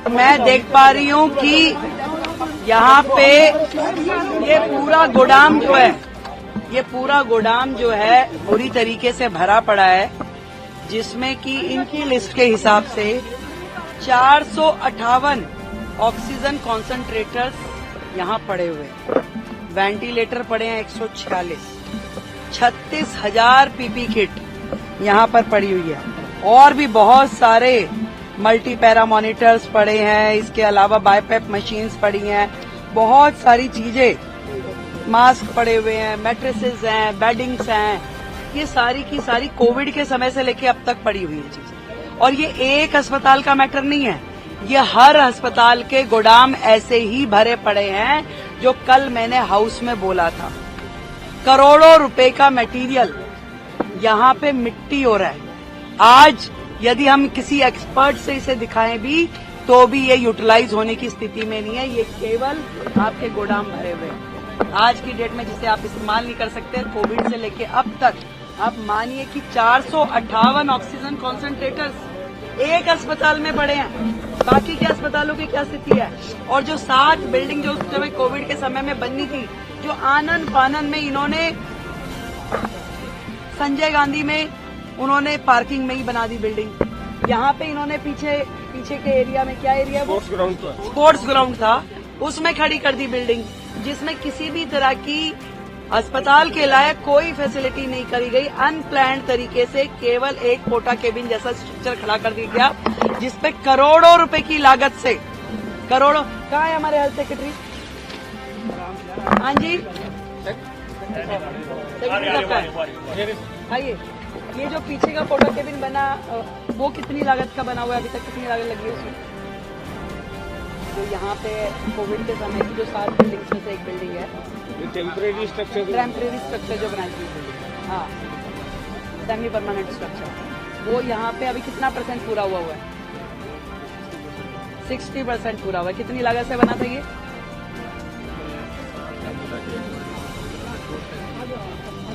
मैं देख पा रही हूँ कि यहाँ पे ये पूरा गोदाम जो है, ये पूरा गोदाम जो है पूरी तरीके से भरा पड़ा है, जिसमें कि इनकी लिस्ट के हिसाब से 458 ऑक्सीजन कॉन्सेंट्रेटर्स यहाँ पड़े हुए, वेंटिलेटर पड़े हैं 146, 36,000 पीपी किट यहाँ पर पड़ी हुई है, और भी बहुत सारे मल्टी पैरा मॉनिटर्स पड़े हैं। इसके अलावा बाईपैप मशीन्स पड़ी हैं, बहुत सारी चीजें, मास्क पड़े हुए हैं, मैट्रेसेस हैं, बेडिंग्स हैं, ये सारी की सारी कोविड के समय से लेके अब तक पड़ी हुई है चीजें। और ये एक अस्पताल का मैटर नहीं है, ये हर अस्पताल के गोदाम ऐसे ही भरे पड़े हैं, जो कल मैंने हाउस में बोला था। करोड़ों रुपए का मटेरियल यहाँ पे मिट्टी हो रहा है। आज यदि हम किसी एक्सपर्ट से इसे दिखाएं भी तो भी ये यूटिलाइज होने की स्थिति में नहीं है, ये केवल आपके गोदाम भरे हुए हैं। आज की डेट में जिसे आप इस्तेमाल नहीं कर सकते, कोविड से लेके अब तक आप मानिए कि 458 ऑक्सीजन कॉन्सेंट्रेटर्स एक अस्पताल में पड़े हैं। बाकी के अस्पतालों की क्या स्थिति है? और जो 7 बिल्डिंग जो उस समय कोविड के समय में बननी थी, जो आनन फानन में इन्होंने संजय गांधी में उन्होंने पार्किंग में ही बना दी बिल्डिंग। यहाँ पे इन्होंने पीछे के एरिया में, क्या एरिया है वो? स्पोर्ट्स ग्राउंड था, उसमें खड़ी कर दी बिल्डिंग, जिसमें किसी भी तरह की अस्पताल के लायक कोई फैसिलिटी नहीं करी गई। अनप्लान्ड तरीके से केवल एक कोटा केबिन जैसा स्ट्रक्चर खड़ा कर दिया गया, जिसपे करोड़ों रुपए की लागत से, करोड़ों। कहाँ है हमारे हेल्थ सेक्रेटरी? हाँ जी, आइए। ये जो पीछे का कोटा केबिन बना, वो कितनी लागत का बना हुआ है? अभी तक कितनी लागत लगी है उसमें? जो यहाँ पे कोविड के समय की जो 7 बिल्डिंग्स में से एक बिल्डिंग है, टेम्परेरी स्ट्रक्चर जो बनाई थी, हाँ, सेमी परमानेंट स्ट्रक्चर, वो यहाँ पे अभी कितना % पूरा हुआ है? 60% पूरा हुआ है। कितनी लागत से बना था ये?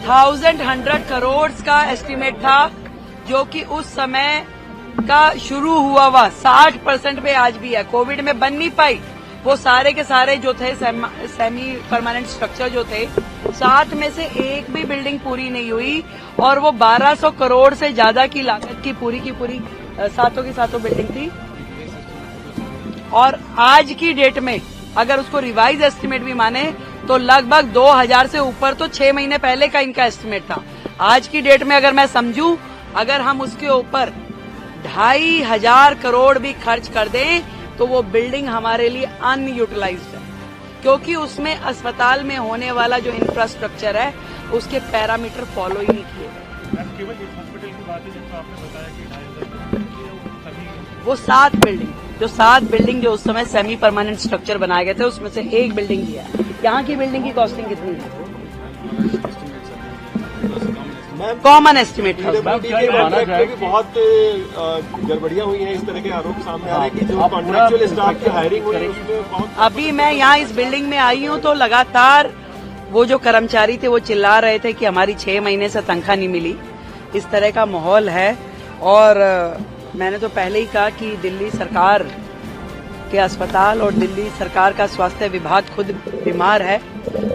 1,100 करोड़ का एस्टीमेट था, जो कि उस समय का शुरू हुआ 60% पे आज भी है। कोविड में बन नहीं पाई, वो सारे के सारे जो थे सेमी परमानेंट स्ट्रक्चर जो थे, 7 में से एक भी बिल्डिंग पूरी नहीं हुई, और वो 1200 करोड़ से ज्यादा की लागत की पूरी 7 बिल्डिंग थी। और आज की डेट में अगर उसको रिवाइज एस्टीमेट भी माने तो लगभग 2000 से ऊपर तो 6 महीने पहले का इनका एस्टीमेट था। आज की डेट में अगर मैं समझूं, अगर हम उसके ऊपर 2,500 करोड़ भी खर्च कर दें तो वो बिल्डिंग हमारे लिए अनयूटिलाइज्ड है, क्योंकि उसमें अस्पताल में होने वाला जो इंफ्रास्ट्रक्चर है उसके पैरामीटर फॉलो ही नहीं किए गए। केवल इस हॉस्पिटल की बात है, जिसमें आपने बताया कि 2,500 वो 7 बिल्डिंग जो उस समय सेमी परमानेंट स्ट्रक्चर बनाए गए थे, उसमें से एक बिल्डिंग ही है। यहाँ की बिल्डिंग की कॉस्टिंग कितनी है? कॉमन एस्टिमेट है। बहुत गड़बड़ियां हुई हैं, इस तरह के आरोप सामने आ रहे हैं कि जो कॉन्ट्रैक्चुअल स्टाफ की हायरिंग हुई है उसमें बहुत। अभी मैं यहाँ इस बिल्डिंग में आई हूँ तो लगातार वो जो कर्मचारी थे वो चिल्ला रहे थे कि हमारी 6 महीने से तनख्वाह नहीं मिली। इस तरह का माहौल है, और मैंने तो पहले ही कहा कि दिल्ली सरकार के अस्पताल और दिल्ली सरकार का स्वास्थ्य विभाग खुद बीमार है।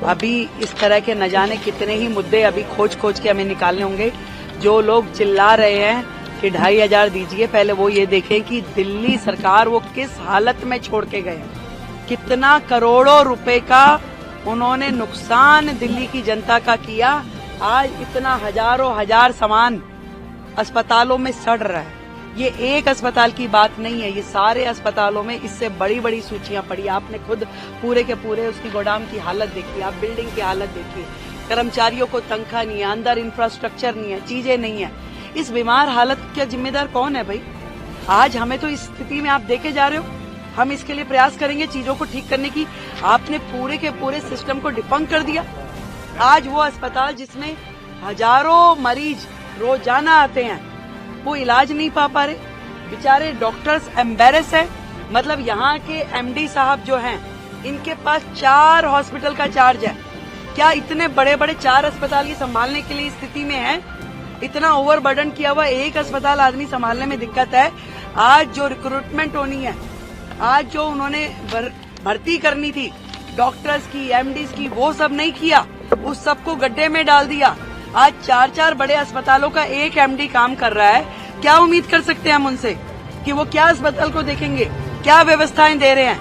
अभी इस तरह के न जाने कितने ही मुद्दे अभी खोज के हमें निकालने होंगे। जो लोग चिल्ला रहे हैं कि 2,500 दीजिए, पहले वो ये देखें कि दिल्ली सरकार वो किस हालत में छोड़ के गए, कितना करोड़ों रुपए का उन्होंने नुकसान दिल्ली की जनता का किया। आज इतना हजार सामान अस्पतालों में सड़ रहा है। ये एक अस्पताल की बात नहीं है, ये सारे अस्पतालों में इससे बड़ी बड़ी सूचियां पड़ी। आपने खुद पूरे के पूरे उसकी गोदाम की हालत देखी, आप बिल्डिंग की हालत देखिए, कर्मचारियों को तनख्वाह नहीं है, अंदर इंफ्रास्ट्रक्चर नहीं है, चीजें नहीं है। इस बीमार हालत का जिम्मेदार कौन है भाई? आज हमें तो इस स्थिति में आप देखे जा रहे हो। हम इसके लिए प्रयास करेंगे चीजों को ठीक करने की। आपने पूरे के पूरे सिस्टम को डिफंक कर दिया। आज वो अस्पताल जिसमें हजारों मरीज रोजाना आते हैं, वो इलाज नहीं पा रहे। बेचारे डॉक्टर्स एम्बेरस है। मतलब यहाँ के एमडी साहब जो हैं, इनके पास 4 हॉस्पिटल का चार्ज है, क्या इतने बड़े बड़े 4 अस्पताल ये संभालने के लिए स्थिति में है? इतना ओवरबर्डन किया हुआ एक अस्पताल आदमी संभालने में दिक्कत है। आज जो रिक्रूटमेंट होनी है, आज जो उन्होंने भर्ती करनी थी डॉक्टर्स की, एमडीज की, वो सब नहीं किया, उस सबको गड्ढे में डाल दिया। आज 4 बड़े अस्पतालों का एक एमडी काम कर रहा है। क्या उम्मीद कर सकते हैं हम उनसे कि वो क्या अस्पताल को देखेंगे, क्या व्यवस्थाएं दे रहे हैं?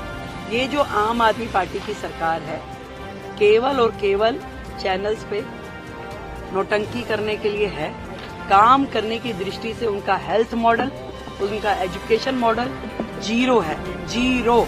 ये जो आम आदमी पार्टी की सरकार है, केवल और केवल चैनल्स पे नौटंकी करने के लिए है। काम करने की दृष्टि से उनका हेल्थ मॉडल, उनका एजुकेशन मॉडल जीरो है, जीरो।